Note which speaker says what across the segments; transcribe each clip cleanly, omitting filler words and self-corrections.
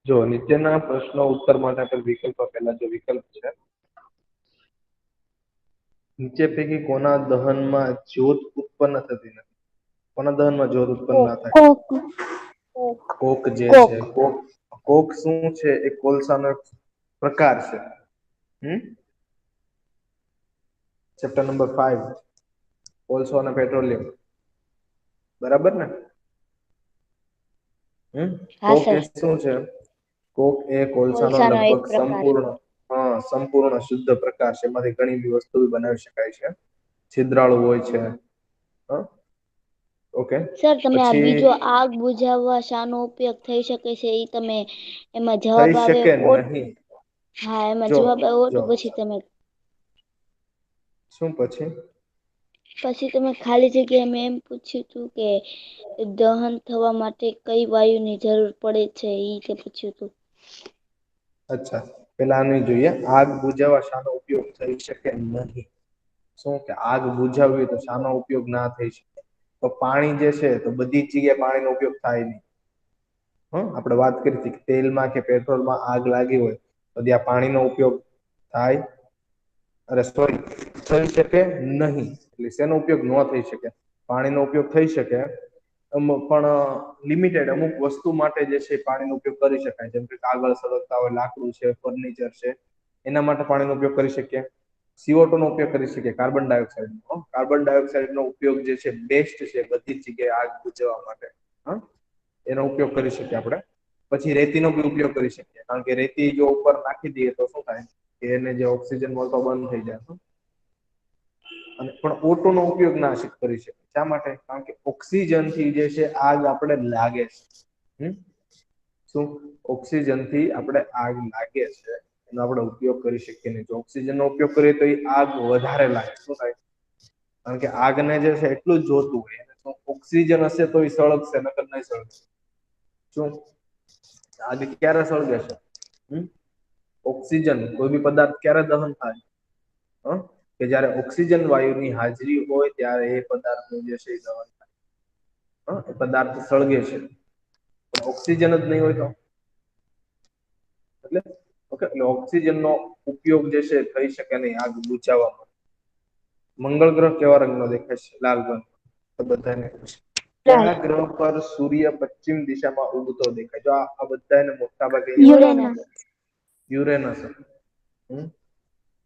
Speaker 1: જો નીચેના પ્રશ્નો ઉત્તર માટે આપેલ વિકલ્પ આપેલા જો વિકલ્પ છે નીચે પૈકી કોના દહનમાં જ્યોત ઉત્પન્ન થતી નથી? કોના દહનમાં જ્યોત ઉત્પન્ન ના થાય? કોક જે છે કોક શું છે એ કોલસાનો એક પ્રકાર છે. ચેપ્ટર નંબર 5 કોલસો અને પેટ્રોલિયમ. બરાબર ને?
Speaker 2: હા
Speaker 1: કોક એ
Speaker 2: સર.
Speaker 1: શું છે? કોક એ કોલસાનો
Speaker 2: એક
Speaker 1: લગભગ
Speaker 2: પ્રકાર.
Speaker 1: સંપૂર્ણ શુદ્ધ પ્રકાશ છે. એમાંથી ઘણી બધી વસ્તુ બનાવી શકાય છે. છિદ્રાળુ હોય છે. ઓકે
Speaker 2: સર તમે આ
Speaker 1: પછી
Speaker 2: બીજો આગ બુજાવવા શાનો ઉપયોગ થઈ શકે છે એ તમે એમાં જવાબ
Speaker 1: થઈ
Speaker 2: આવે
Speaker 1: શકે નહીં.
Speaker 2: હા એમાં
Speaker 1: જો
Speaker 2: જવાબ આવ્યો તો
Speaker 1: જો
Speaker 2: પછી તમે
Speaker 1: શું પછી?
Speaker 2: પછી તમે ખાલી જગ્યા મેં એમ પૂછ્યું હતું કે દહન થવા માટે કઈ વાયુની જરૂર પડે છે એ રીતે પૂછ્યું હતું.
Speaker 1: અચ્છા પેલા આને જોઈએ આગ બુજાવવા શાનો ઉપયોગ થઈ શકે નહીં. શું કે આગ બુજાવવી તો શાનો ઉપયોગ ના થઈ શકે? તો પાણી જે છે તો બધી જ જગ્યાએ પાણીનો ઉપયોગ થાય નહીં. આપણે વાત કરી હતી કે તેલમાં કે પેટ્રોલમાં આગ લાગી હોય તો ત્યાં પાણીનો ઉપયોગ થાય. અરે સોરી થઈ શકે નહીં. એટલે શેનો ઉપયોગ ન થઈ શકે? પાણીનો ઉપયોગ થઈ શકે પણ લિમિટેડ અમુક વસ્તુ માટે જે છે પાણીનો ઉપયોગ કરી શકાય. જેમ કે કાગળ સળગતા હોય, લાકડું છે, ફર્નિચર છે એના માટે પાણીનો ઉપયોગ કરી શકીએ. CO2 નો ઉપયોગ કરી શકીએ. કાર્બન ડાયોક્સાઇડનો કાર્બન ડાયોક્સાઇડનો ઉપયોગ જે છે બેસ્ટ છે બધી જ જગ્યાએ આગ બુઝાવવા માટે. એનો ઉપયોગ કરી શકીએ આપણે. પછી રેતીનો બી ઉપયોગ કરી શકીએ. કારણ કે રેતી જો ઉપર નાખી દઈએ તો શું થાય? કે એને જે ઓક્સિજન મળતો બંધ થઈ જાય. અને પણ O2 નો ઉપયોગ ના કરી શકે. શા માટે? કારણ કે ઓક્સિજનથી જે છે આગ આપણે લાગે છે. શું ઓક્સિજનથી આપણે આગ લાગે છે. એનો આપણે ઉપયોગ કરી શકીએ નહીં. જો ઓક્સિજનનો ઉપયોગ કરીએ તો એ આગ વધારે લાગે. શું થાય? કારણ કે આગને જે છે એટલું જ જોતું હોય. ઓક્સિજન હશે તો એ સળગશે નકર નહીં સળગે. શું આગ ક્યારે સળગે છે? ઓક્સિજન કોઈ બી પદાર્થ ક્યારે દહન થાય? કે જયારે ઓક્સિજન વાયુની હાજરી હોય ત્યારે એ પદાર્થનું જે છે એ દહન થાય. એ પદાર્થ સળગે છે. પણ ઓક્સિજન જ નહીં હોય તો? એટલે ઓક્સિજનનો ઉપયોગ જે છે થઈ શકે નહીં આગ બુઝાવવામાં. મંગળ ગ્રહ કેવા રંગનો દેખાય છે? લાલ રંગ. તો બધાને કયા ગ્રહ પર સૂર્ય પશ્ચિમ દિશામાં ઉગતો દેખાય? જો આ બધાને મોટા ભાગે
Speaker 2: યુરેનસ.
Speaker 1: યુરેનસ.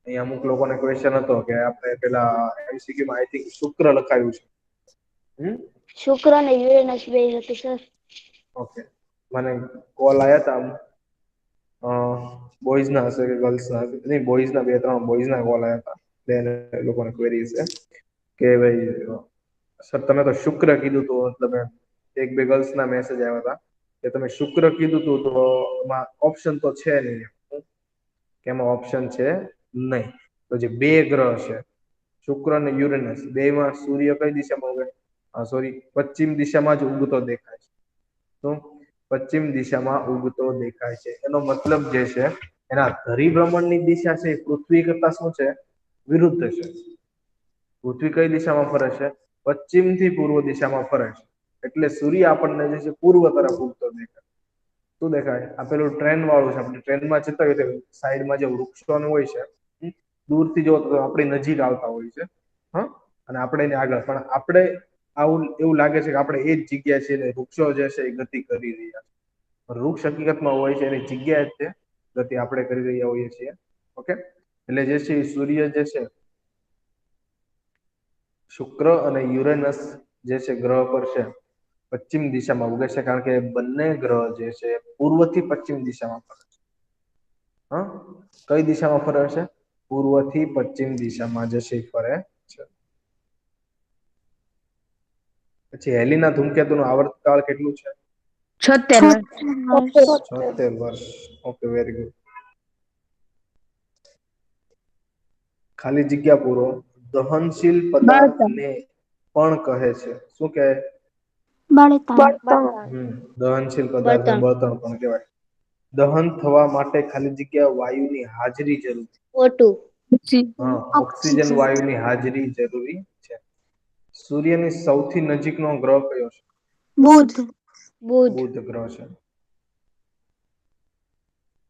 Speaker 1: અહીં અમુક લોકોને ક્વેશ્ચન હતો કે આપણે પેલા MCQ માં આઈ થિંક શુક્ર લખાયું છે.
Speaker 2: શુક્ર ને યુરેનસ બે હતું સર.
Speaker 1: ઓકે મને કોલ આવ્યા તા બોઈઝ ના હશે કે ગર્લ્સ ના હશે નહીં બોઈઝ ના બે ત્રણ બોઈઝ ના કોલ આવ્યા હતા. એ લોકોને ક્વેરી છે કે ભાઈ સર તમે તો શુક્ર કીધું તું મતલબ એક બે ગર્લ્સ ના મેસેજ આવ્યા હતા. કે તમે શુક્ર કીધું તું તો એમાં ઓપ્શન તો છે નહીં. કે એમાં ઓપ્શન છે નહીં. તો જે બે ગ્રહ છે શુક્ર અને યુરેનસ બે માં સૂર્ય કઈ દિશામાં ઉગે? સોરી પશ્ચિમ દિશામાં જ ઉગતો દેખાય છે. તો પશ્ચિમ દિશામાં ઉગતો દેખાય છે. એનો મતલબ જે છે એના ધરીભ્રમણની દિશા છે એ પૃથ્વી કરતા શું છે? વિરુદ્ધ છે. પૃથ્વી કઈ દિશામાં ફરે છે? પશ્ચિમ થી પૂર્વ દિશામાં ફરે છે. એટલે સૂર્ય આપણને જે છે પૂર્વ તરફ ઉગતો દેખાય. શું દેખાય? આપેલું ટ્રેન વાળું છે. આપણે ટ્રેનમાં જતા હોય સાઈડમાં જે વૃક્ષો હોય છે. દૂરથી જો તો આપણી નજીક આવતા હોય છે. અને આપણે એની આગળ પણ આપણે આવું એવું લાગે છે કે આપણે એ જ જગ્યા છે ને વૃક્ષો જે છે એ ગતિ કરી રહ્યા છે. વૃક્ષ હકીકતમાં હોય છે એની જગ્યા જ છે ગતિ આપણે કરી રહ્યા હોઈએ છીએ. ઓકે એટલે જે છે સૂર્ય જે છે શુક્ર અને યુરેનસ જે છે ગ્રહ પર છે પશ્ચિમ દિશામાં ઉગે છે કારણ કે બંને ગ્રહ જે છે પૂર્વ થી પશ્ચિમ દિશામાં ફરે છે. કઈ દિશામાં ફરે છે? પૂર્વ થી પશ્ચિમ દિશામાં જે છે ફરે છે. પછી હેલીના ધૂમકેતુનું આવર્તકાળ કેટલું છે?
Speaker 3: 76 વર્ષ.
Speaker 1: 76 વર્ષ. Okay very good. ખાલી જગ્યા પૂરો. દહનશીલ
Speaker 3: બળતણ.
Speaker 1: પદાર્થને પણ કહે છે. શું કહે?
Speaker 3: બળતણ.
Speaker 1: દહનશીલ પદાર્થને
Speaker 2: બળતણ.
Speaker 1: બળતણ પણ કહેવાય. દહન થવા માટે ખાલી જગ્યા વાયુની હાજરી જરૂરી.
Speaker 2: O2.
Speaker 1: ઓક્સિજન વાયુની હાજરી જરૂરી છે. સૂર્યની સૌથી નજીકનો ગ્રહ કયો છે?
Speaker 3: બુધ.
Speaker 2: બુધ.
Speaker 1: બુધ ગ્રહ છે.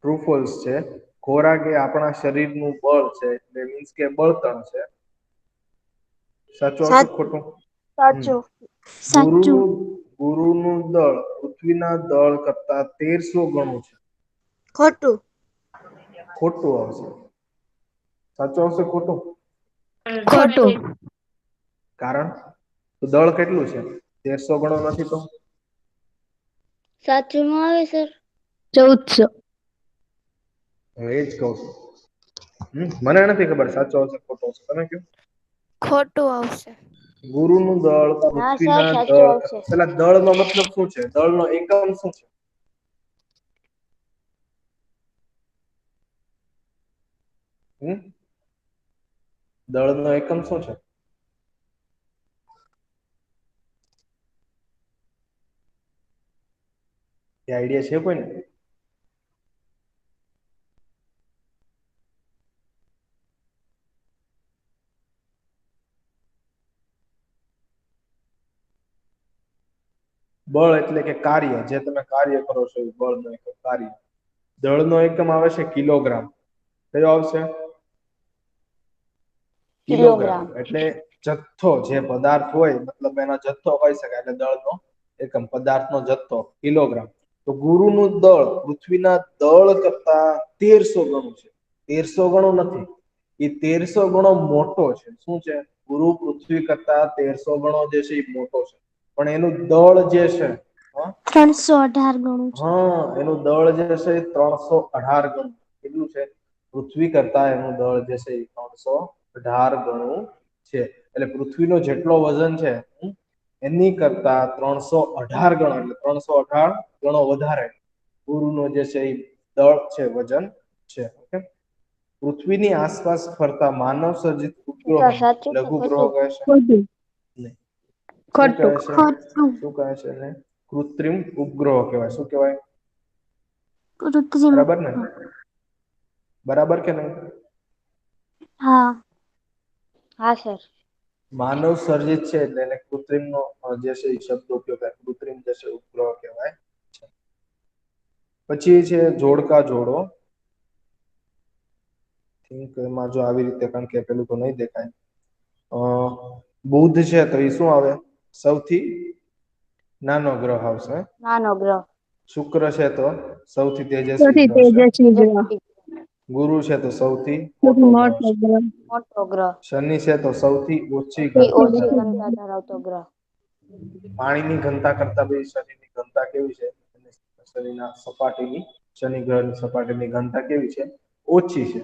Speaker 1: ટ્રુ ફોલ્સ છે. ખોરાક એ આપણા શરીરનું બળ છે, એટલે મીન્સ કે બળતણ છે. સાચું આવશે કે ખોટું?
Speaker 3: સાચું.
Speaker 1: ગુરુનું ગુરુનું દળ પૃથ્વીના દળ કરતા 1300 ગણું છે.
Speaker 3: ખોટું.
Speaker 1: ખોટું આવશે. સાચું આવશે ખોટું?
Speaker 3: ખોટું.
Speaker 1: કારણ તો દળ કેટલું છે? 1300 ગણો નથી તો?
Speaker 2: સાચું નો આવે સર.
Speaker 3: 1400.
Speaker 1: એ જ કહું છું. મને નથી ખબર સાચું આવશે ખોટું આવશે. તમે કહો.
Speaker 3: ખોટું આવશે.
Speaker 1: ગુરુનું દળ
Speaker 2: ના સર
Speaker 1: પૃથ્વીના
Speaker 2: સાચું
Speaker 1: દળ
Speaker 2: આવશે.
Speaker 1: પેલા દળનો મતલબ શું છે? દળનો એકમ શું છે? દળનો એકમ શું છે? એ આઈડિયા છે કોઈને? બળ એટલે કે કાર્ય, જે તમે કાર્ય કરો છો એ બળનો એકમ કાર્ય. દળનો એકમ આવે છે કિલોગ્રામ. કયો આવશે? કિલોગ્રામ. એટલે જથ્થો જે પદાર્થ હોય, મતલબ એનો જથ્થો કહી શકાય. એટલે દળનો એકમ પદાર્થનો જથ્થો કિલોગ્રામ. તો ગુરુનું દળ પૃથ્વીના દળ કરતા 1300 ગણું છે. 1300 ગણું નથી, એ 1300 ગણો મોટો છે. શું છે? ગુરુ પૃથ્વી કરતા 1300 ગણો જે છે એ મોટો છે. પણ એનું દળ જે છે,
Speaker 3: 318 ગણું છે.
Speaker 1: એનું દળ જે છે એ 318 ગણું. કેટલું છે? પૃથ્વી કરતા એનું દળ જે છે એ 318 ગણું છે. એટલે પૃથ્વીનો જેટલો વજન છે, એની કરતા 318 ગણો, એટલે 318 ગણો વધારે ગુરુનો જે છે એ દળ છે, વજન છે. ઓકે. પૃથ્વીની આસપાસ ફરતા માનવ સર્જિત ઉપગ્રહો
Speaker 2: સર સાચું કે
Speaker 1: લઘુ ગ્રહો
Speaker 2: ખોટું?
Speaker 1: કહે છે.
Speaker 3: ખોટું.
Speaker 1: નહીં. શું કહે
Speaker 3: ખોટું.
Speaker 1: છે?
Speaker 3: ખોટું.
Speaker 1: શું કહે છે એને? કૃત્રિમ ઉપગ્રહો કહેવાય. શું કહેવાય?
Speaker 3: કૃત્રિમ.
Speaker 1: બરાબર ને? બરાબર કે નહીં?
Speaker 3: હા.
Speaker 2: હા સર.
Speaker 1: માનવ સર્જિત છે એટલે એને કૃત્રિમનો જે છે એ શબ્દ ઉપયોગ થાય. કૃત્રિમ જે છે ઉપગ્રહ કહેવાય છે. પછી છે જોડકા જોડો. એમાં જો આવી રીતે, કારણ કે પેલું તો નહીં દેખાય. બુધ છે તો એ શું આવે? સૌથી નાનો ગ્રહ આવશે.
Speaker 2: નાનો ગ્રહ.
Speaker 1: શુક્ર છે તો સૌથી તેજસ્વી
Speaker 3: સૌથી
Speaker 1: ગ્રહ છે.
Speaker 3: તેજસ્વી ગ્રહ.
Speaker 1: ગુરુ છે તો સૌથી મોટો
Speaker 3: સૌથી
Speaker 1: ગ્રહ
Speaker 3: મોટો
Speaker 1: છે.
Speaker 3: ગ્રહ.
Speaker 2: મોટો ગ્રહ.
Speaker 1: શનિ છે તો સૌથી ઓછી
Speaker 2: સૌથી
Speaker 1: ઘનતા
Speaker 2: ઓછી
Speaker 1: ધરાવતો.
Speaker 2: ઘનતા ધરાવતો ગ્રહ.
Speaker 1: પાણીની ઘનતા કરતા બી શનિની ઘનતા કેવી છે? શનિના સપાટીની, શનિ ગ્રહની સપાટીની ઘનતા કેવી છે? ઓછી છે.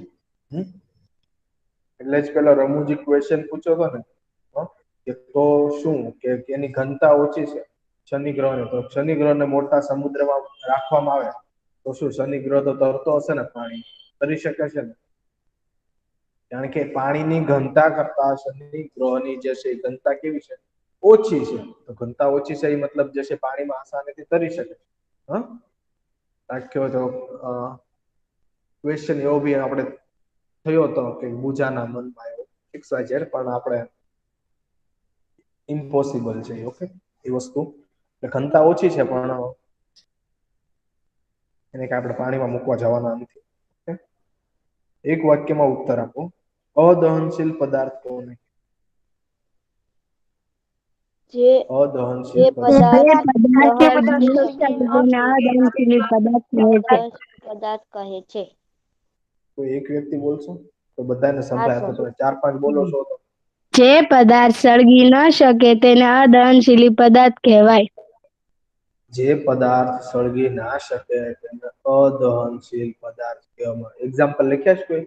Speaker 1: એટલે જ પેલો રમૂજી ક્વેશ્ચન પૂછ્યો હતો ને, કે તો શું કે એની ઘનતા ઓછી છે શનિ ગ્રહને, તો શનિ ગ્રહને મોટા સમુદ્રમાં રાખવામાં આવે તો શું શનિ ગ્રહ તો તરતો હશે ને? પાણી તરી શકે છે ને? કારણ કે પાણીની ઘનતા કરતા શનિ ગ્રહની જે છે ઘનતા કેવી છે? ઓછી છે. તો ઘનતા ઓછી છે એ મતલબ જે છે પાણીમાં આસાનીથી તરી શકે. રાખ્યો તો ક્વેશ્ચન એવો બી આપણે થયો હતો કે પૂજાના મનમાં એવો XYZ, પણ આપણે ઇમ્પોસિબલ છે. ઓકે. એ વસ્તુ ઘનતા ઓછી છે, પણ એને કે આપણે પાણીમાં મૂકવા જવાના નથી. એક વાક્યમાં ઉત્તર આપો. અદહનશીલ પદાર્થ કોને?
Speaker 2: જે જે
Speaker 1: અદહનશીલ પદાર્થ.
Speaker 2: પદાર્થ દહનશીલ
Speaker 3: અદહનશીલ પદાર્થ કહે છે.
Speaker 2: પદાર્થ કહે છે.
Speaker 1: કોઈ એક વ્યક્તિ બોલશો તો બધાને
Speaker 2: હા
Speaker 1: સંભળાય. તો
Speaker 2: સર.
Speaker 1: તમે 4-5 બોલો છો તો
Speaker 3: જે પદાર્થ સળગી ન શકે તેને અદહનશીલ પદાર્થ કહેવાય.
Speaker 1: જે પદાર્થ સળગી ના શકે તેને અદહનશીલ પદાર્થ કહેવામાં. એક્ઝામ્પલ લખ્યા છે કોઈ?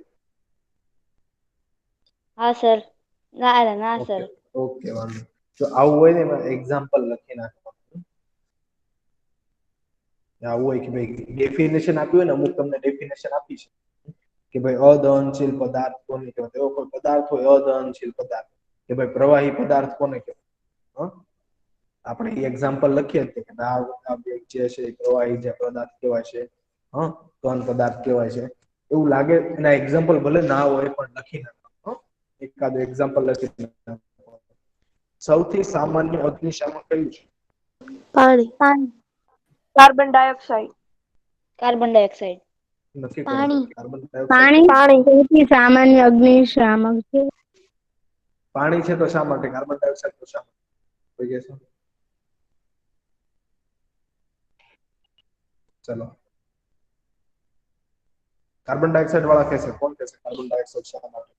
Speaker 2: હા સર. ના
Speaker 1: ઓકે
Speaker 2: સર.
Speaker 1: ઓકે, વાંધો. જો આવું હોય ને એમાં એક્ઝામ્પલ લખી નાખવાનું. આવું હોય કે ભાઈ ડેફિનેશન આપ્યું હોય ને, અમુક તમને ડેફિનેશન આપી છે કે ભાઈ અદહનશીલ પદાર્થ કોને કહેવાય. એવો કોઈ પદાર્થ હોય અદહનશીલ પદાર્થ, કે ભાઈ પ્રવાહી પદાર્થ કોને કહેવાય. આપણે એ એક્ઝામ્પલ લખીએ કે આ જે છે પ્રવાહી જે પદાર્થ કહેવાય છે, ઘન પદાર્થ કહેવાય છે. એવું લાગે એના એક્ઝામ્પલ ભલે ના હોય પણ લખી નાખો. એકાદ એક્ઝામ્પલ લખી નાખો. સૌથી સામાન્ય અગ્નિશામક કયું છે?
Speaker 3: પાણી. Carbon dioxide.
Speaker 2: Carbon dioxide.
Speaker 1: નથી
Speaker 2: પાણી.
Speaker 1: ખબર. કાર્બન ડાયોક્સાઇડ
Speaker 3: પાણી સૌથી સામાન્ય અગ્નિશામક છે.
Speaker 1: પાણી છે તો શા માટે? કાર્બન ડાયોક્સાઇડ તો શા માટે? કોઈ કહેશો? ચલો, કાર્બન ડાયોક્સાઇડ વાળા કહેશે. કોણ કહેશે કાર્બન ડાયોક્સાઇડ શા માટે?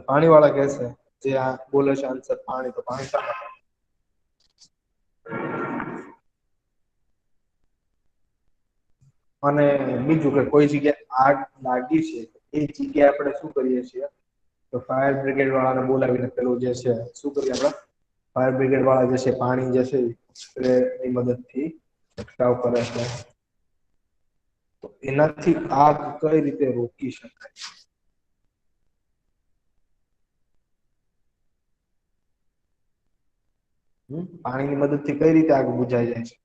Speaker 1: પાણી વાળા કહેશે. જે આ બોલે છે આન્સર પાણી. તો પાણી શા માટે? અને બીજું કે કોઈ જગ્યાએ આગ લાગી છે એ જગ્યાએ આપણે શું કરીએ છીએ? તો ફાયર બ્રિગેડ વાળાને બોલાવીને પેલું જે છે શું કરીએ આપણે? ફાયર બ્રિગેડ વાળા જે છે પાણી જે છે એની મદદથી છંટકાવ કરે છે. તો એનાથી આગ કઈ રીતે રોકી શકાય? પાણીની મદદથી કઈ રીતે આગ બુઝાઈ જાય છે?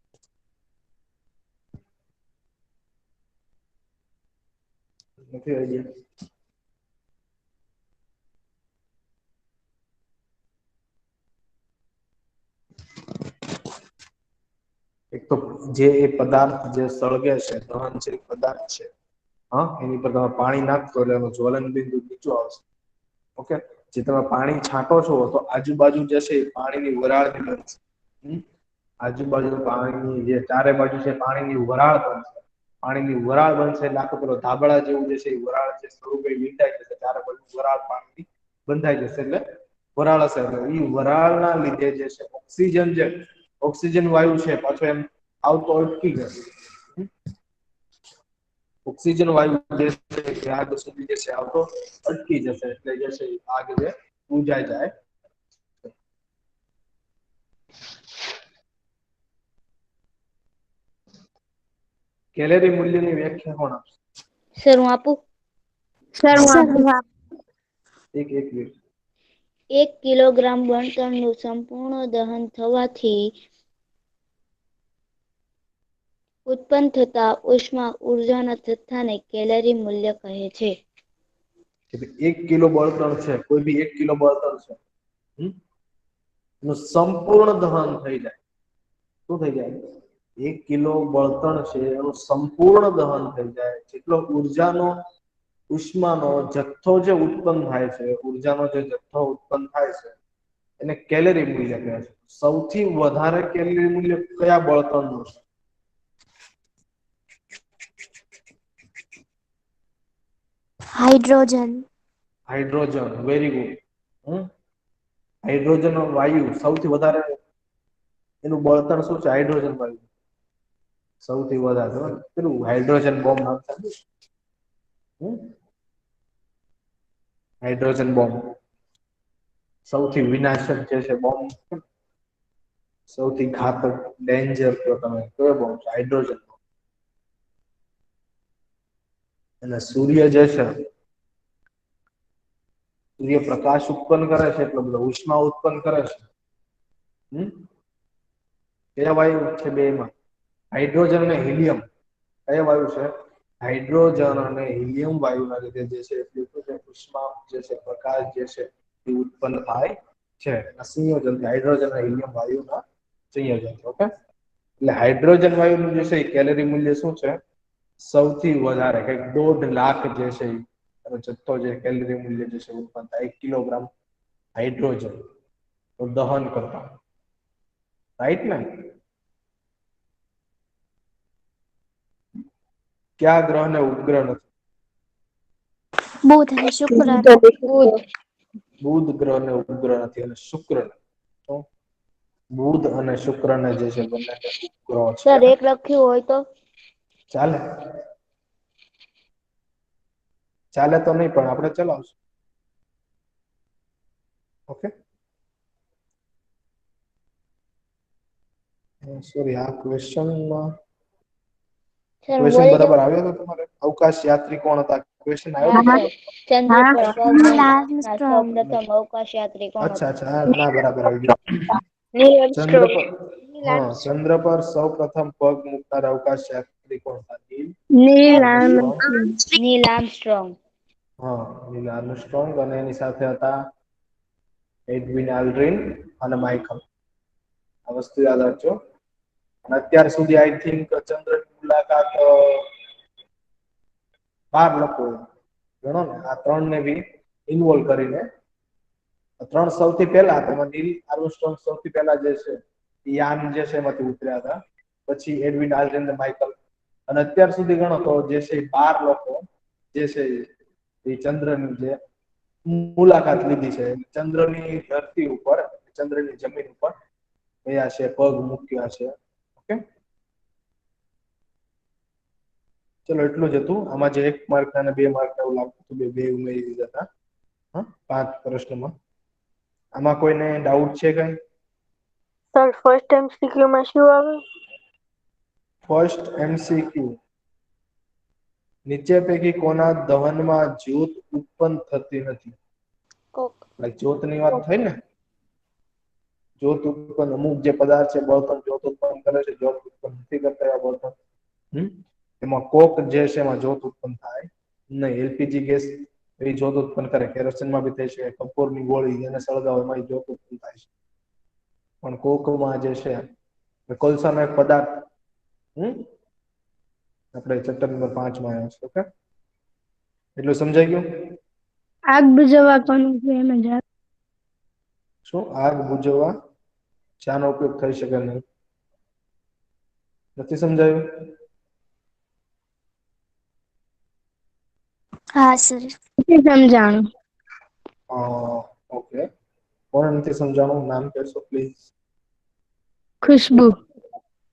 Speaker 1: નથી આઈડિયા? એક તો જે એ પદાર્થ જે સળગે છે, દહનશીલ પદાર્થ છે, હા, એની પર તમે પાણી નાખશો એટલે એનું જ્વલન બિંદુ નીચું આવશે. ઓકે, જે તમે પાણી છાંટો છો તો આજુબાજુ જે છે એ પાણીની વરાળ બનશે. આજુબાજુ પાણીની જે ચારે બાજુ છે પાણીની વરાળ બનશે. પાણીની વરાળ બનશે એટલે આખો પેલો ધાબળા જેવું જે છે એ વરાળ જે સ્વરૂપે વીંટાઈ જશે. ચારે બાજુ વરાળ પાણીની બંધાઈ જશે એટલે વરાળ હશે. એટલે એ વરાળના લીધે જે છે ઓક્સિજન વાયુ છે પાછો એમ આવતો અટકી જશે. ઓક્સિજન વાયુ જે છે આગ સુધી જે છે આવતો અટકી જશે. એટલે જે છે આગ જે બુઝાઈ જાય. કેલેરી મૂલ્યની વ્યાખ્યા કોણ આપશે?
Speaker 2: સર હું આપું?
Speaker 3: સર હું આપું?
Speaker 1: એક મિનિટ.
Speaker 2: 1 કિલોગ્રામ બળતણનું સંપૂર્ણ દહન થવાથી ઉત્પન્ન થતા ઉષ્મા ઉર્જાના જથ્થાને કેલરી મૂલ્ય કહે છે.
Speaker 1: 1 કિલો બળતણ છે, કોઈ બી 1 કિલો બળતણ છે, એનું સંપૂર્ણ દહન થઈ જાય. શું થઈ જાય? 1 કિલો બળતણ છે એનું સંપૂર્ણ દહન થઈ જાય. જેટલો ઉષ્માનો જથ્થો જે ઉત્પન્ન થાય છે, ઉર્જાનો જે જથ્થો ઉત્પન્ન થાય છે, એને કેલેરી મૂલ્ય કહે છે. સૌથી વધારે કેલેરી મૂલ્ય કયા બળતણનું છે?
Speaker 4: Hydrogen.
Speaker 1: Hydrogen, very good. Hydrogen વાયુ સૌથી વધારે એનું બળતણ શું છે? હાઇડ્રોજન વાયુ સૌથી વધારે. પેલું હાઇડ્રોજન બોમ્બ નામ સાંભળ્યું? હાઇડ્રોજન બોમ્બ સૌથી વિનાશક જે છે બોમ્બ, સૌથી ઘાતક, ડેન્જર કયો તમે કયો બોમ્બ છે? હાઇડ્રોજન. અને સૂર્ય જે છે, સૂર્ય પ્રકાશ ઉત્પન્ન કરે છે એટલો બધો ઉષ્મા ઉત્પન્ન કરે છે. કયા વાયુ છે બેમાં? હાઇડ્રોજન અને હિલિયમ. કયા વાયુ છે? હાઇડ્રોજન અને હિલિયમ વાયુના લીધે જે છે ઉષ્મા જે છે, પ્રકાશ જે છે એ ઉત્પન્ન થાય છે. સંયોજન હાઇડ્રોજન અને હિલિયમ વાયુના સંયોજન. ઓકે, એટલે હાઇડ્રોજન વાયુનું જે છે એ કેલરી મૂલ્ય શું છે? સૌથી વધારે, કંઈક 1.5 લાખ જે છે એનો જથ્થો જે કેલરી મૂલ્ય જે છે ઉત્પન્ન થાય 1 કિલોગ્રામ હાઇડ્રોજન દહન કરતા. રાઈટ ને? કયા ગ્રહને ઉપગ્રહ નથી?
Speaker 4: બુધ અને શુક્ર.
Speaker 1: બુધ ગ્રહને ઉપગ્રહ નથી અને શુક્ર ને. બુધ અને શુક્રને જે છે બંનેને ઉપગ્રહો છે.
Speaker 2: સર એક લખ્યું હોય તો
Speaker 1: ચાલે. ચાલે તો નહીં, પણ આપણે ચલાવશું. ઓકે, સોરી, આ ક્વેશ્ચનમાં
Speaker 2: સર હું
Speaker 1: ક્વેશ્ચન
Speaker 2: બોલી
Speaker 1: બરાબર
Speaker 2: જાઉં?
Speaker 1: આવ્યો હતો તમારે? અવકાશ યાત્રી કોણ હતા? ક્વેશ્ચન આવ્યો
Speaker 2: હા
Speaker 1: હતો
Speaker 2: સર,
Speaker 1: બરાબર?
Speaker 2: ચંદ્ર
Speaker 3: હા.
Speaker 2: પર પગ
Speaker 4: નીલ
Speaker 2: મૂકનાર સૌ
Speaker 4: આર્મસ્ટ્રોંગ.
Speaker 2: પ્રથમ અવકાશ યાત્રી કોણ
Speaker 1: અચ્છા,
Speaker 2: હતા?
Speaker 1: અચ્છા, ના, બરાબર આવી ગયું.
Speaker 3: નીલ
Speaker 1: ચંદ્ર
Speaker 3: આર્મસ્ટ્રોંગ.
Speaker 1: પર, હા, ચંદ્ર પર સૌ પ્રથમ પગ મૂકનાર અવકાશ યાત્રી કોણ હતા?
Speaker 3: નીલ
Speaker 1: આર્મસ્ટ્રોંગ.
Speaker 3: આર્મસ્ટ્રોંગ.
Speaker 2: નીલ આર્મસ્ટ્રોંગ.
Speaker 1: હા, નીલ આર્મસ્ટ્રોંગ. અને એની સાથે હતા એડવિન આલ્ડ્રિન અને માઇકલ. આ વસ્તુ યાદ રાખજો. અને અત્યાર સુધી આઈ થિંક ચંદ્રની મુલાકાત 12 લોકો ગણો ને આ 3 ને બી ઇન્વોલ્વ કરીને. 3 સૌથી પહેલા તેમાં નીલ આર્મસ્ટ્રોંગ સૌથી પહેલા જે છે યાન જે છે એમાંથી ઉતર્યા હતા. પછી એડવિન આલ્ડ્રિન અને માઇકલ. અને અત્યાર સુધી ગણો તો જે છે 12 લોકો જે છે એ ચંદ્રની જે મુલાકાત લીધી છે. ચંદ્રની ધરતી ઉપર, ચંદ્રની જમીન ઉપર કયા છે પગ મૂક્યા છે. ઓકે, ચલો એટલું જ હતું. આમાં જે 1 માર્ક અને 2 માર્ક એવું લાગતું હતું, બે ઉમેરી દીધા હતા. હા, 5 પ્રશ્નમાં. આમાં કોઈને ડાઉટ છે કઈ?
Speaker 4: સર ફર્સ્ટ MCQ માં શું આવે?
Speaker 1: ફર્સ્ટ MCQ, નીચે પૈકી કોના દહનમાં જ્યોત ઉત્પન્ન થતી નથી?
Speaker 4: કોક.
Speaker 1: જ્યોતની વાત થઈ ને, જ્યોત ઉત્પન્ન અમુક જે પદાર્થ છે બળતણ જ્યોત ઉત્પન્ન કરે છે, જ્યોત ઉત્પન્ન નથી કરતા એવા બળતણ. એમાં કોક જે છે એમાં જ્યોત ઉત્પન્ન થાય નહીં. એલપીજી ગેસ એ જ્યોત ઉત્પન્ન કરે. કેરોસીનમાં બી થઈ શકે. કપૂરની ગોળી એને સળગાવો એમાં જ્યોત ઉત્પન્ન થાય છે. પણ કોકમાં જે છે કોલસાનો એક પદાર્થ આપણે ચેપ્ટર નંબર 5 માં આવ્યો છે. ઓકે, એટલું સમજાઈ ગયું?
Speaker 3: આગ બુઝાવવા કોનો એમ જ આવે.
Speaker 1: શું આગ બુઝાવવા શાનો ઉપયોગ થઈ શકે નહીં? નથી સમજાયું?
Speaker 4: હા સર.
Speaker 3: નથી સમજાણું.
Speaker 1: ઓકે, કોને નથી સમજાણું? નામ કહેશો પ્લીઝ?
Speaker 3: ખુશ્બુ.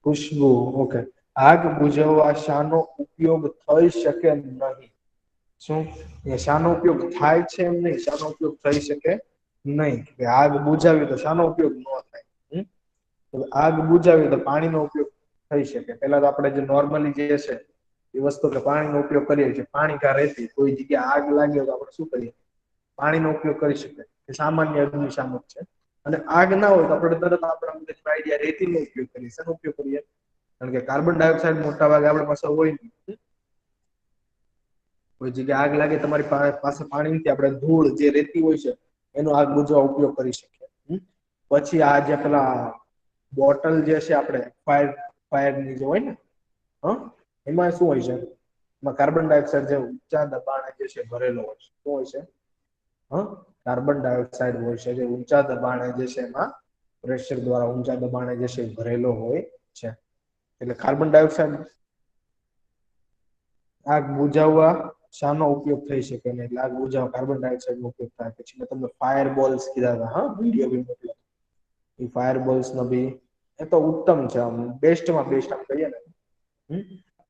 Speaker 1: ખુશ્બુ. ઓકે, આગ બુઝાવવા શાનો ઉપયોગ થઈ શકે નહીં? શું શાનો ઉપયોગ થાય છે એમ નહીં, શાનો ઉપયોગ થઈ શકે નહીં. આગ બુઝાવી તો શાનો ઉપયોગ ન થાય? આગ બુઝાવી તો પાણીનો ઉપયોગ થઈ શકે. પેલા તો આપણે જે નોર્મલી જે છે એ વસ્તુ કે પાણીનો ઉપયોગ કરીએ છીએ. પાણી કાં રહેતી કોઈ જગ્યાએ આગ લાગી તો આપણે શું કરીએ? પાણીનો ઉપયોગ કરી શકીએ. એ સામાન્ય અગ્નિશામક છે. અને આગ ના હોય તો આપણે તરત આપણા મગજમાં આઈડિયા રેતીનો ઉપયોગ કરીએ. શેનો ઉપયોગ કરીએ? કારણ કે કાર્બન ડાયોક્સાઇડ મોટા ભાગે આપણી પાસે હોય નહીં. કોઈ જગ્યાએ આગ લાગે તમારી પાસે પાણી નથી, આપણે ધૂળ જે રેતી હોય છે એનો આગ બુઝાવવા ઉપયોગ કરી શકીએ. પછી આ જે પેલા બોટલ જે છે આપણે ફાયરની જે હોય ને, એમાં શું હોય છે? એમાં કાર્બન ડાયોક્સાઇડ જે ઊંચા દબાણે જે છે ભરેલો હોય છે. શું હોય છે? કાર્બન ડાયોક્સાઇડ હોય છે જે ઊંચા દબાણે જે છે એમાં પ્રેશર દ્વારા ઊંચા દબાણે જે છે ભરેલો હોય છે. એટલે કાર્બન ડાયોક્સાઇડ આગ બુઝાવવા શાનો ઉપયોગ થઈ શકે નહીં? એટલે આગ બુઝાવવા કાર્બન ડાયોક્સાઇડ નો ઉપયોગ થાય. પછી મેં તમને ફાયર બોલ્સ કીધા હતા. વિડીયો બી મોકલ્યો. એ ફાયર બોલ્સ નો બી એ તો ઉત્તમ છે. આમ બેસ્ટમાં બેસ્ટ આમ કહીએ ને.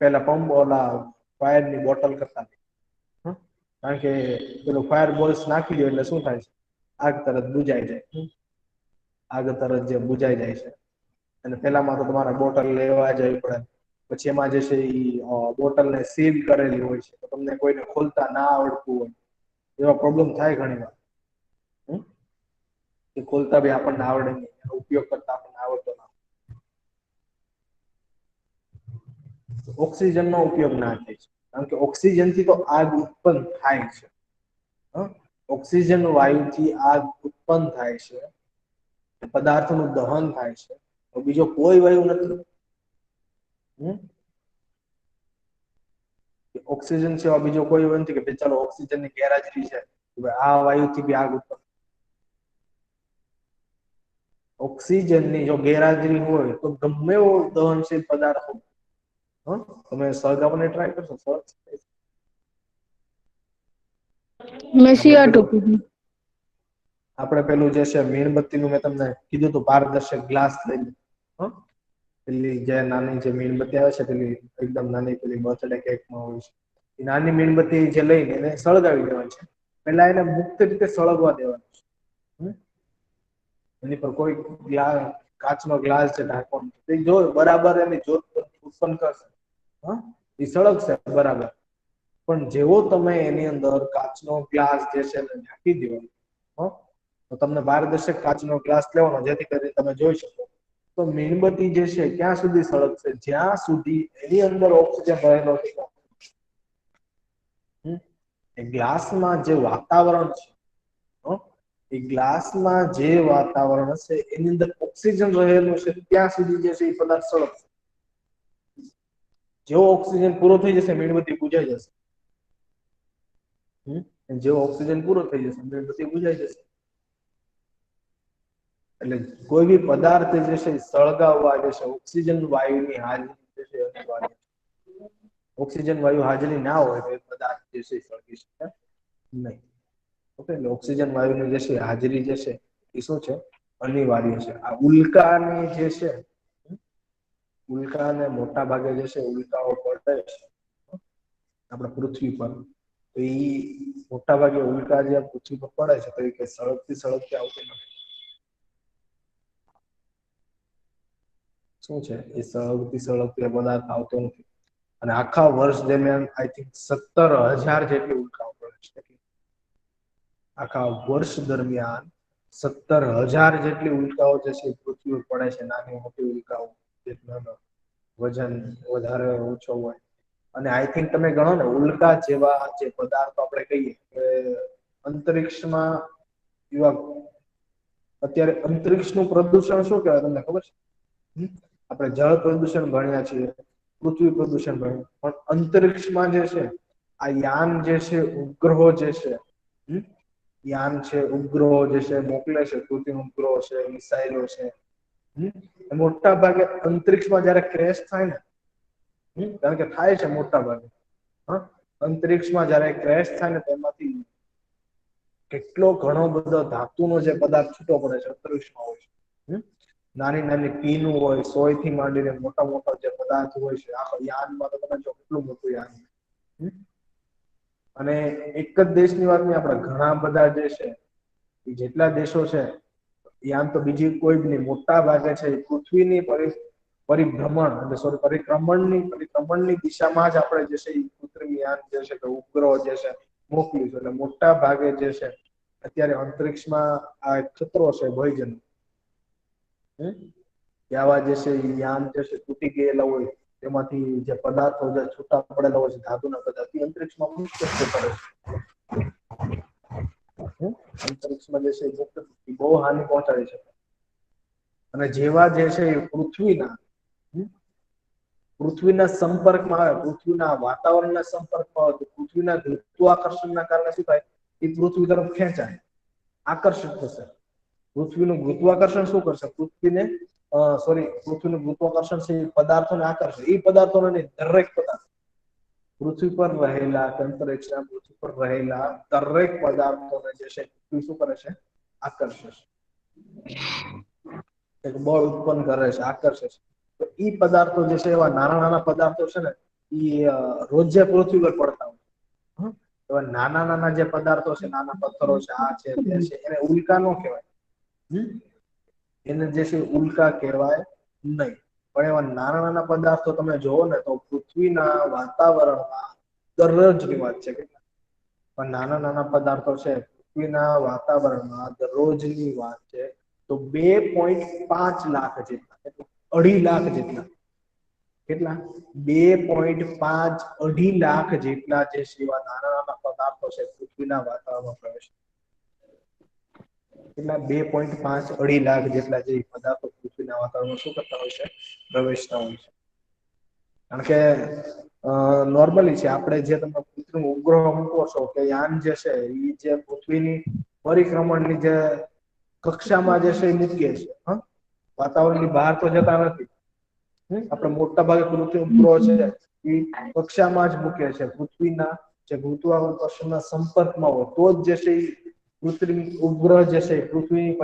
Speaker 1: પેલા પંપ ઓલા ફાયરની બોટલ કરતા, કારણ કે પેલું ફાયર બોલ્સ નાખી દો એટલે શું થાય છે? આગ તરત બુઝાઈ જાય. આગ તરત જે બુઝાઈ જાય છે. અને પેલામાં તો તમારે બોટલ લેવા જવી પડે. પછી એમાં જે છે એ બોટલને સીલ કરેલી હોય છે. તો તમને કોઈને ખોલતા ના આવડતું હોય એવા પ્રોબ્લેમ થાય ઘણી વાર. એ ખોલતા બી આપણને આવડે નહીં, એનો ઉપયોગ કરતા આપણને આવડતો ના. ઓક્સિજનનો ઉપયોગ ના થાય છે. કારણ કે ઓક્સિજનથી તો આગ ઉત્પન્ન થાય છે. ઓક્સિજન વાયુથી આગ ઉત્પન્ન થાય છે. પદાર્થનું દહન થાય છે. તો બીજો કોઈ વાયુ નથી. ઓક્સિજન સિવાય બીજો કોઈ વાયુ નથી કે ચાલો ઓક્સિજનની ગેરહાજરી છે, આ વાયુથી બી આગ ઉત્પન્ન. ઓક્સિજનની જો ગેરહાજરી હોય તો ગમે એવો દહનશીલ પદાર્થ હોય, તમે સળગાવવાની ટ્રાય કરશો. આપણે પેલું જે છે મીણબત્તીનું મેં તમને કીધું હતું, પારદર્શક ગ્લાસ લઈને પેલી જે નાની જે મીણબત્તી આવે છે, પેલી એકદમ નાની પેલી બર્થડે કેકમાં હોય છે, એ નાની મીણબત્તી જે લઈને એને સળગાવી દેવાની છે. પેલા એને મુક્ત રીતે સળગવા દેવાનું છે. એની પર કોઈ કાચનો ગ્લાસ છે ઢાંકવાનો, જો બરાબર એની જ્યોત ઉત્પન્ન કરશે, એ સળગશે બરાબર. પણ જેવો તમે એની અંદર કાચનો ગ્લાસ જે છે એને ઢાંકી દો, તો તમને પારદર્શક કાચનો ગ્લાસ લેવાનો, જેથી કરીને તમે જોઈ શકો. તો મીણબત્તી જે છે ક્યાં સુધી સળગશે? જ્યાં સુધી એની અંદર ઓક્સિજન રહેલો છે. ગ્લાસમાં જે વાતાવરણ છે, એ ગ્લાસમાં જે વાતાવરણ હશે એની અંદર ઓક્સિજન રહેલું છે ત્યાં સુધી જે છે એ પદાર્થ સળગશે. જેવો ઓક્સિજન પૂરો થઈ જશે મીણબત્તી બુજાઈ જશે. જેવો ઓક્સિજન પૂરો થઈ જશે મીણબત્તી બુજાઈ જશે. એટલે કોઈ બી પદાર્થ જે છે સળગાવવા જે છે ઓક્સિજન વાયુની હાજરી જે છે અનિવાર્ય. ઓક્સિજન વાયુ હાજરી ના હોય તો પદાર્થ જે છે સળગી શકે નહીં. ઓકે, એટલે ઓક્સિજન વાયુની જે છે હાજરી જે છે એ શું છે અનિવાર્ય છે. આ ઉલ્કાની જે છે ઉલ્કાને મોટા ભાગે જે છે ઉલ્કાઓ પડે છે આપણા પૃથ્વી પર, તો એ મોટા ભાગે ઉલ્કા જે પૃથ્વી પર પડે છે તો એ કઈ સળગતી આવતી નથી. શું છે એ સળગતી પદાર્થ આવતો નથી. અને આખા વર્ષ દરમિયાન આઈ થિંક 17,000 જેટલી ઉલ્કાઓ પડે છે. આખા વર્ષ દરમિયાન 17,000 જેટલી ઉલ્કાઓ જે છે પૃથ્વી પર પડે છે. નાની મોટી ઉલ્કાઓ, વજન વધારે ઓછો હોય. અને આઈ થિંક તમે ગણો ને ઉલ્કા જેવા જે પદાર્થો આપણે કહીએ કે અંતરિક્ષમાં એવા અત્યારે અંતરિક્ષનું પ્રદૂષણ શું કહેવાય તમને ખબર છે? આપણે જળ પ્રદૂષણ ભણ્યા છીએ, પૃથ્વી પ્રદૂષણ ભણ્યા, પણ અંતરિક્ષમાં જે છે આ યાન જે છે ઉપગ્રહો જે છે યાન છે ઉપગ્રહો જે છે મોકલે છે, કૃત્રિમ ઉપગ્રહો છે, મિસાઇલો છે, મોટા ભાગે અંતરિક્ષમાં જયારે ક્રેશ થાય ને, કારણ કે થાય છે મોટા ભાગે, અંતરિક્ષમાં જયારે ક્રેશ થાય ને તેમાંથી કેટલો ઘણો બધો ધાતુનો જે પદાર્થ છૂટો પડે છે અંતરિક્ષમાં હોય છે. નાની નાની પીનું હોય, સોયથી માંડીને મોટા મોટા જે પદાર્થ હોય છે આખો યાનમાં તો તમે જો કેટલું મોટું યાન. અને એક જ દેશની વાત નહીં, આપણા ઘણા બધા જે છે એ જેટલા દેશો છે યાન તો બીજી કોઈ જ નહીં, મોટા ભાગે છે પૃથ્વીની પરિભ્રમણની દિશામાં જ આપણે જે છે એ કૃત્રિમ યાન જે છે કે ઉપગ્રહો જે છે મોકલ્યું છે. એટલે મોટા ભાગે જે છે અત્યારે અંતરિક્ષમાં આ એક ખતરો છે ભયજનક. કે આવા જે છે યાન જે છે તૂટી ગયેલા હોય તેમાંથી જે પદાર્થો જે છૂટા પડેલા હોય છે ધાતુના પદાર્થો અંતરિક્ષમાં મુક્ત કરે છે. અંતરિક્ષમાં જે છે એ બહુ હાનિ પહોંચાડે છે. અને જેવા જે છે એ પૃથ્વીના સંપર્કમાં આવે, પૃથ્વીના વાતાવરણના સંપર્કમાં આવે તો પૃથ્વીના ગુરુત્વાકર્ષણના કારણે શું થાય, એ પૃથ્વી તરફ ખેંચાય, આકર્ષિત થશે. પૃથ્વીનું ગુરુત્વાકર્ષણ શું કરશે, પૃથ્વીનું ગુરુત્વાકર્ષણ છે એ પદાર્થોને આકર્ષે. એ પદાર્થોને નહીં, દરેક પદાર્થ પૃથ્વી પર રહેલા અંતરિક્ષના પૃથ્વી પર રહેલા દરેક પદાર્થોને જે છે શું કરે છે, આકર્ષે છે. એક બળ ઉત્પન્ન કરે છે, આકર્ષે છે. તો એ પદાર્થો જે છે એવા નાના નાના પદાર્થો છે ને એ રોજે પૃથ્વી પર પડતા હોય. એવા નાના નાના જે પદાર્થો છે, નાના પથ્થરો છે, આ છે તે છે, એને ઉલ્કા નો કહેવાય. એને જે છે ઉલ્કા કહેવાય નહીં. પણ એવા નાના નાના પદાર્થો તમે જોવો ને તો પૃથ્વીના વાતાવરણમાં દરરોજની વાત છે, પણ નાના નાના પદાર્થો છે પૃથ્વીના વાતાવરણમાં દરરોજની વાત છે તો 2.5 લાખ જેટલા, 2.5 લાખ જેટલા, કેટલા 2.5 2.5 લાખ જેટલા જે સેવા નાના નાના પદાર્થો છે પૃથ્વીના વાતાવરણમાં પ્રવેશ. કેટલા 2.5 2.5 લાખ જેટલા જે પદાર્થો પૃથ્વીના વાતાવરણમાં શું કરતા હોય છે, પ્રવેશતા હોય છે. કારણ કે નોર્મલી છે આપણે જે તમે કૃત્રિમ ઉપગ્રહ મૂકો છો કે યાન જે છે એ જે પૃથ્વીની પરિભ્રમણની જે કક્ષામાં જે છે એ મૂકીએ છે, વાતાવરણની બહાર તો જતા નથી. આપણે મોટા ભાગે કૃત્રિમ ઉપગ્રહો છે એ કક્ષામાં જ મૂકે છે, પૃથ્વીના જે ગુરુત્વાકર્ષણના સંપર્કમાં હોય તો જ જે છે એ કૃત્રિમ ઉપગ્રહ જે છે પૃથ્વીની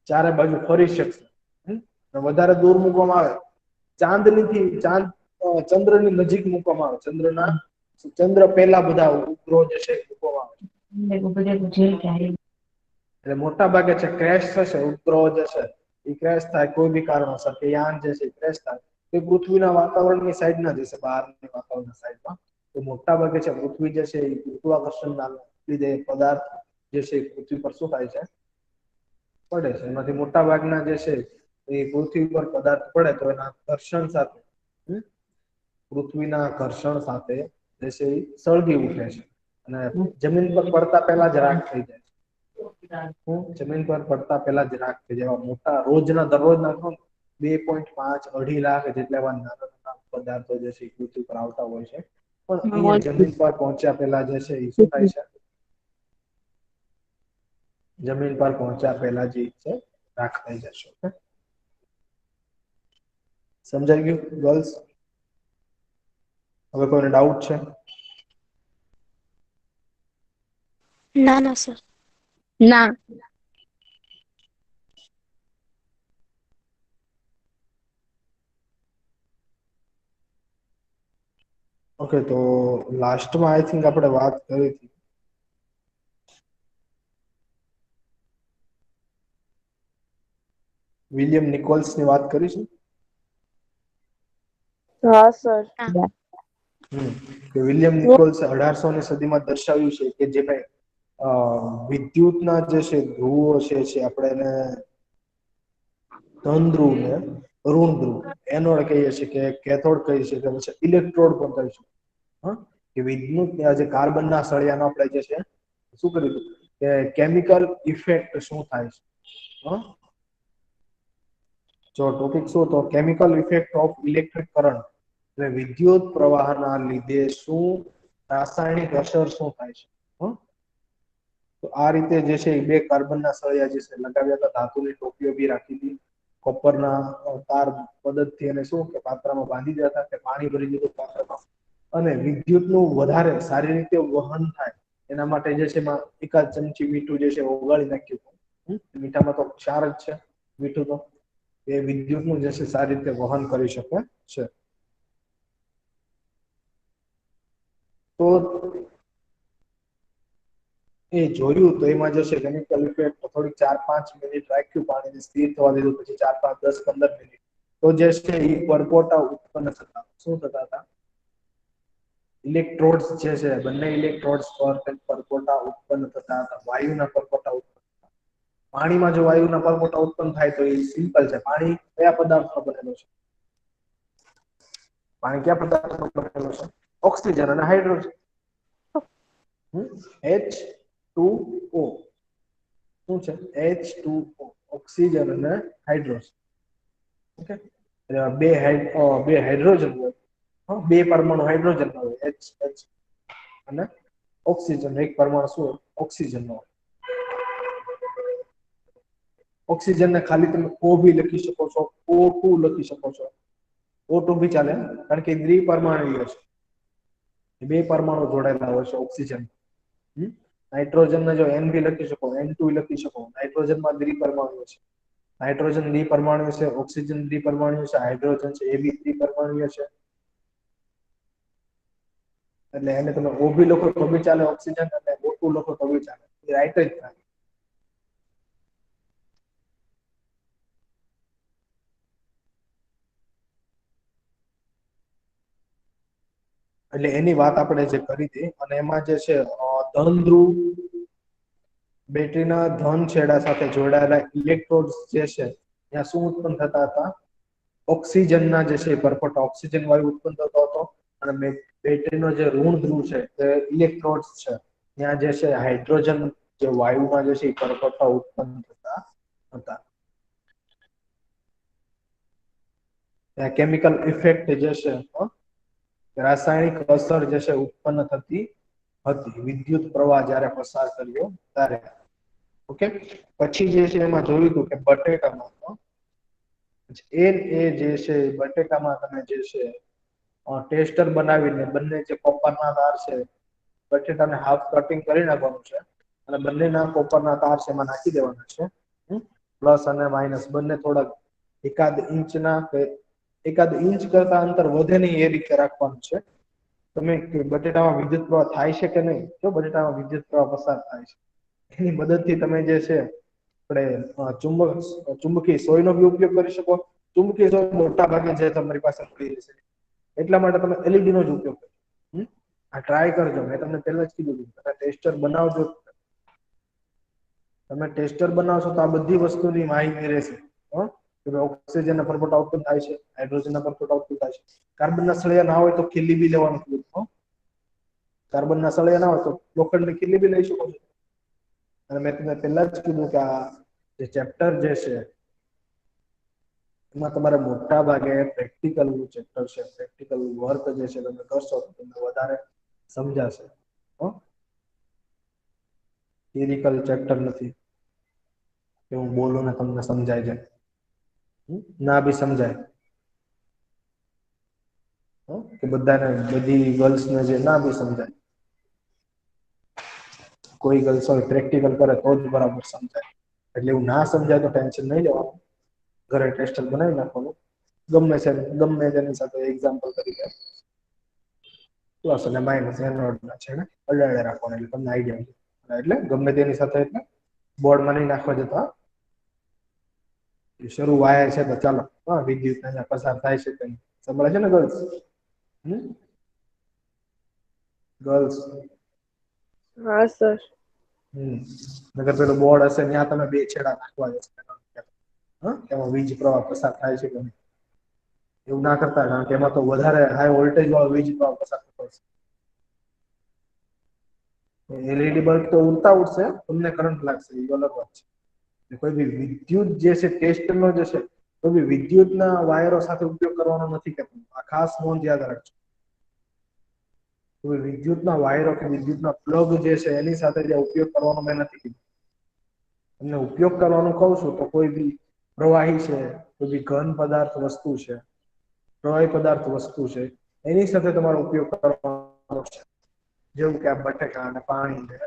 Speaker 1: ચારે બાજુ ફરી શકશે. વધારે દૂર મૂકવામાં આવે, ચંદ્રની નજીક મૂકવામાં આવે, ચંદ્ર પહેલા બધા ઉપગ્રહો જે છે મૂકવામાં આવે. એટલે મોટા ભાગે છે ક્રેશ થશે ઉપગ્રહો જે છે એ ક્રેશ થાય કોઈ બી કારણોસર, કે યાન જે છે ક્રેશ થાય તો પૃથ્વીના વાતાવરણની સાઈડ ના જશે, બહારની વાતાવરણની સાઈડમાં. તો મોટા ભાગે છે પૃથ્વી જે છે એ ગુરુત્વાકર્ષણના લીધે પદાર્થ જે છે પૃથ્વી પર શું થાય છે, પડે છે. એમાંથી મોટા ભાગના જે છે એ પૃથ્વી પર પદાર્થ પડે તો એના ઘર્ષણ સાથે, પૃથ્વીના ઘર્ષણ સાથે જે છે એ સળગી ઉઠે છે અને જમીન પર પડતા પહેલા જ રાખ થઈ જાય છે. હું જમીન પર પડતા પહેલા જ રાખે જેવા મોટા રોજના દરરોજ નાખો 2.5 2.5 લાખ જેટલા એવા નાના નાના પદાર્થો જે છે પૃથ્વી પર આવતા હોય છે પણ અહીંયા જમીન પર પહોંચ્યા પહેલા જે છે એ શું થાય છે જમીન પર પહોંચ્યા પહેલા જે છે રાખ થઈ જશે ઓકે સમજાઈ ગયું ગર્લ્સ હવે કોઈને ડાઉટ છે
Speaker 4: ના ના સર.
Speaker 3: ના.
Speaker 1: ઓકે તો લાસ્ટમાં આઈ થિંક આપણે વાત કરી હતી વિલિયમ નિકોલ્સ ની વાત કરીશું
Speaker 4: હા સર.
Speaker 1: કે વિલિયમ નિકોલ્સ 1800ની સદીમાં દર્શાવ્યું છે કે જે ભાઈ વિદ્યુતના જે છે ધ્રુવો છે આપણે એને ધન ધ્રુવ ને ઋણ ધ્રુવ એનોડ કહીએ છીએ કે કેથોડ કહીએ છીએ કે પછી ઇલેક્ટ્રોડ પણ કહી શકીએ હા કે વિદ્યુત જે કાર્બનના સળિયાનો આપણે જે છે શું કર્યું કે કેમિકલ ઇફેક્ટ શું થાય છે હા જો ટોપિક શું તો chemical effect of electric current એટલે વિદ્યુત પ્રવાહના લીધે શું રાસાયણિક અસર શું થાય છે તો આ રીતે જે છે બે કાર્બનના સળિયા જે છે લગાવ્યા હતા ધાતુની ટોપીઓ બી રાખી હતી કોપરના તાર મદદથી એને શું કે પાત્રમાં બાંધી દેતા કે પાણી ભરી દીધું પાત્રમાં અને વિદ્યુતનું વધારે સારી રીતે વહન થાય એના માટે જે છે એમાં એકાદ ચમચી મીઠું જે છે ઓગાળી નાખ્યું મીઠામાં તો ક્ષાર જ છે મીઠું તો એ વિદ્યુતનું જે છે સારી રીતે વહન કરી શકે છે તો એ જોયું તો એમાં જે છે કેમિકલ ઇફેક્ટ થોડીક 4-5 મિનિટ રાખ્યું પાણીને સ્થિર થવા દીધું પછી 4-5 10-15 મિનિટ તો જે છે એ પરપોટા ઉત્પન્ન થતા શું થતા હતા ઇલેક્ટ્રોડ્સ જે છે બંને ઇલેક્ટ્રોડ્સ પર પરપોટા ઉત્પન્ન થતા હતા વાયુના પરપોટા પાણીમાં જો વાયુના પરપોટા ઉત્પન્ન થાય તો એ સિમ્પલ છે પાણી કયા પદાર્થનો બનેલો છે પાણી કયા પદાર્થનો બનેલો છે ઓક્સિજન અને હાઇડ્રોજન H2O શું છે H2O ઓક્સિજન અને હાઇડ્રોજન ઓકે બે હાઇડ્રોજન હોય બે પરમાણુ હાઇડ્રોજન ના હોય H અને ઓક્સિજન એક પરમાણુ શું ઓક્સિજન નો ઓક્સિજન ને ખાલી તમે O બી લખી શકો છો O2 લખી શકો છો O2 બી ચાલે કારણ કે દ્વિપરમાણુય છે બે પરમાણુ જોડાયેલા હોય છે ઓક્સિજન નાઇટ્રોજન ને જો N બી લખી શકો N2 લખી શકો નાઇટ્રોજનમાં દ્વિપરમાણુ છે નાઇટ્રોજન દ્વિપરમાણુ છે ઓક્સિજન દ્વિપરમાણુ છે હાઇડ્રોજન છે એ બી દ્વિપરમાણુ છે એટલે એને તમે O બી લખો તો બી ચાલે ઓક્સિજન અને O2 લખો તો બી ચાલે એ રાઈટ જ થાય એટલે એની વાત આપણે જે કરી હતી અને એમાં જે છે ધન ધ્રુવ બેટરીના ધન છેડા સાથે જોડાયેલા ઇલેક્ટ્રોડ્સ જે છે ત્યાં શું ઉત્પન્ન થતા હતા ઓક્સિજનના જે છે પરપોટા ઓક્સિજન વાયુ ઉત્પન્ન થતો હતો અને બેટરીનો જે ઋણ ધ્રુવ છે તે ઇલેક્ટ્રોડ્સ છે ત્યાં જે છે હાઇડ્રોજન જે વાયુમાં જે છે એ પરપોટા ઉત્પન્ન થતા હતા ત્યાં કેમિકલ ઇફેક્ટ જે છે રાસાયણિક અસર જે છે ઉત્પન્ન થતી હતી વિદ્યુત પ્રવાહ જ્યારે પસાર કર્યો ત્યારે ઓકે પછી જે છે એમાં જોયું હતું કે બટેટામાં એ જે છે બટેટામાં તમે જે છે ટેસ્ટર બનાવીને બંને જે કોપરના તાર છે બટેટાને હાફ કટિંગ કરી નાખવાનું છે અને બંનેના કોપરના તાર છે એમાં નાખી દેવાના છે પ્લસ અને માઇનસ બંને થોડાક એકાદ ઇંચ કરતા અંતર વધે નહીં એ રીતે રાખવાનું છે તમે બટેટામાં વિદ્યુત પ્રવાહ થાય છે કે નહીં જો બટેટામાં વિદ્યુત પ્રવાહ પસાર થાય છે એની મદદથી તમે જે છે આપણે ચુંબકીય સોયનો બી ઉપયોગ કરી શકો ચુંબકીય સોય મોટા ભાગે છે તમારી પાસે મળી જશે એટલા માટે તમે એલઈડી નો જ ઉપયોગ કરો આ ટ્રાય કરજો મેં તમને પહેલા જ કીધું તમે ટેસ્ટર બનાવજો તમે ટેસ્ટર બનાવશો તો આ બધી વસ્તુની માહિતી રહેશે ઓક્સિજન ના પરપોટા ઉત્પન્ન થાય છે હાઇડ્રોજન ના પરપોટા ઉત્પન્ન થાય છે કાર્બન ના સળિયા ના હોય તો ખીલી બી લેવાનું કાર્બન ના સળિયા ના હોય તો લોખંડની ખીલી બી લઈ શકો છો અને મેં તમને પહેલા જ કીધું કે આ જે ચેપ્ટર જે છે એમાં તમારે મોટા ભાગે પ્રેક્ટિકલ નું ચેપ્ટર છે, પ્રેક્ટિકલ વર્ક જે છે તમે કરશો તો તમને વધારે સમજાશે. થિયરિકલ ચેપ્ટર નથી કે હું બોલું ને તમને સમજાય જાય, ના બી સમજાય કે બધાને બધી ગર્લ્સને જે ના બી સમજાય. કોઈ ગર્લ્સ હોય પ્રેક્ટિકલ કરે તો જ બરાબર સમજાય. એટલે એવું ના સમજાય તો ટેન્શન નહીં લેવાનું, ઘરે ટેસ્ટ બનાવી નાખવાનું. ગમે છે ગમે તેની સાથે એક્ઝામ્પલ તરીકે પ્લસ અને માઇનસ એનો છેડે અડાડે રાખવાનું એટલે તમને આઈડિયા એટલે ગમે તેની સાથે એટલે બોર્ડમાં નહીં નાખવા જતા. શરૂ વાયર છે તો ચાલો વિદ્યુત અહીંયા પસાર થાય છે કઈ સંભળાય છે ને ગર્લ્સ? ગર્લ્સ
Speaker 4: હા સર.
Speaker 1: નગર પેલું બોર્ડ હશે ત્યાં તમે બે છેડા નાખવા જશો. એમાં વીજ પ્રવાહ પસાર થાય છે કે નહીં એવું ના કરતા, કારણ કે એમાં તો વધારે હાઈ વોલ્ટેજ વાળો વીજ પ્રવાહ પસાર થતો હશે. એલઈડી બલ્બ તો ઉડતા ઉડશે, તમને કરંટ લાગશે એ અલગ વાત છે. કોઈ બી વિદ્યુત જે છે ટેસ્ટ નો જે છે તો બી વિદ્યુતના વાયરો સાથે ઉપયોગ કરવાનો નથી કહેતો. આ ખાસ નોંધ યાદ રાખજો. વિદ્યુતના વાયરો કે વિદ્યુતના પ્લગ જે છે એની સાથે જે ઉપયોગ કરવાનો મેં નથી કીધું. તમને ઉપયોગ કરવાનું કઉ છું તો કોઈ બી પ્રવાહી છે, કોઈ બી ઘન પદાર્થ વસ્તુ છે, પ્રવાહી પદાર્થ વસ્તુ છે એની સાથે તમારો ઉપયોગ કરવાનો છે. જેવું કે આ બટેકા અને પાણી,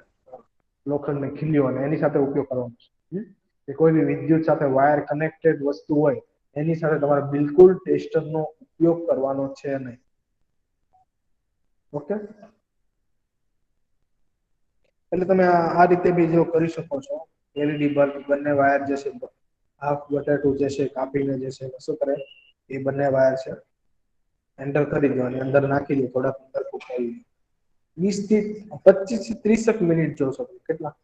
Speaker 1: લોખંડ ની ખીલીઓ એની સાથે ઉપયોગ કરવાનો છે. કે કોઈ બી વિદ્યુત સાથે વાયર કનેક્ટેડ વસ્તુ હોય એની સાથે તમારે બિલકુલ ટેસ્ટર નો ઉપયોગ કરવાનો છે નહીં. ઓકે. એટલે તમે આ રીતે બી જો કરી શકો છો. એલઈડી બલ્બ બંને વાયર જે છે હાફ બટેટું જે છે કાપીને જે છે શું કરે એ બંને વાયર છે એન્ટર કરી દો અને અંદર નાખી દો થોડાક અંદર ફૂંકાવી દો. 20 થી 25 થી 30 મિનિટ જોશો. કેટલા?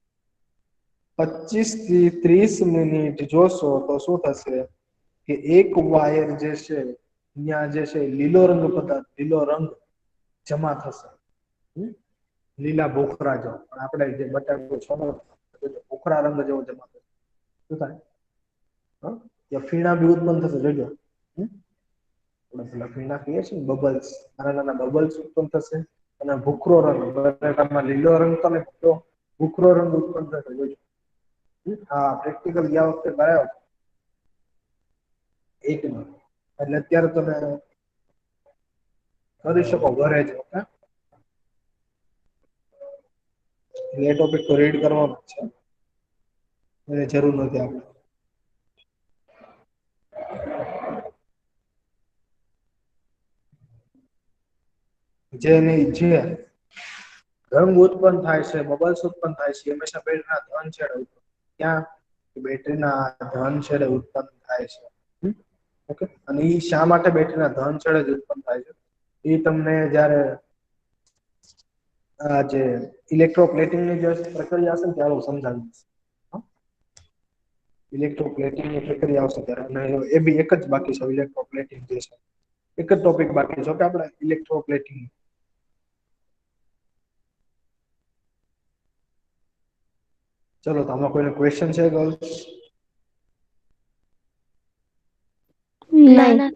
Speaker 1: 25 થી 30 મિનિટ જોશો તો શું થશે કે એક વાયર જે છે અહીંયા જે છે લીલો રંગ પદાર્થ, લીલો રંગ જમા થશે. લીલા ભોખરા જો પણ આપણે જે બટાટો છોડો ભોખરા રંગ જેવો જમા થશે. શું થાય? ફીણા બી ઉત્પન્ન થશે જોજો. ફીણા કહીએ છીએ ને બબલ્સ, નાના નાના બબલ્સ ઉત્પન્ન થશે. અને ભૂખરો રંગ બટાટામાં લીલો રંગ તમે ભૂખરો રંગ ઉત્પન્ન થશે જોજો. હા પ્રેક્ટિકલ ગયા વખતે કરાયો. એક મિનિટ એટલે અત્યારે તમે કરી શકો ઘરે જ. ઓકે. એ ટોપિક તો રીડ કરવાનો જ છે, એની જરૂર નથી આપણે. જે નહી છે રંગ ઉત્પન્ન થાય છે, બબલ્સ ઉત્પન્ન થાય છે, હંમેશા બેટરીના ધન છેડે ક્યાં બેટરીના ધન છેડે ઉત્પન્ન થાય છે. ઓકે. અને ઈ શા માટે બેટરીના ધન છેડે જ ઉત્પન્ન થાય છે એ તમને જયારે આ જે ઇલેક્ટ્રોપ્લેટિંગની જે પ્રક્રિયા હશે ને ત્યારે હું સમજાવીશ. ઇલેક્ટ્રોપ્લેટિંગની પ્રક્રિયા આવશે ત્યારે, અને એ બી એક જ બાકી છે ઇલેક્ટ્રોપ્લેટિંગ જે છે. એક જ ટોપિક બાકી છે કે આપણે ઇલેક્ટ્રોપ્લેટિંગ. ચલો તો આમાં કોઈને ક્વેશ્ચન છે ગર્લ્સ?
Speaker 2: ના
Speaker 3: નહીં.
Speaker 2: ના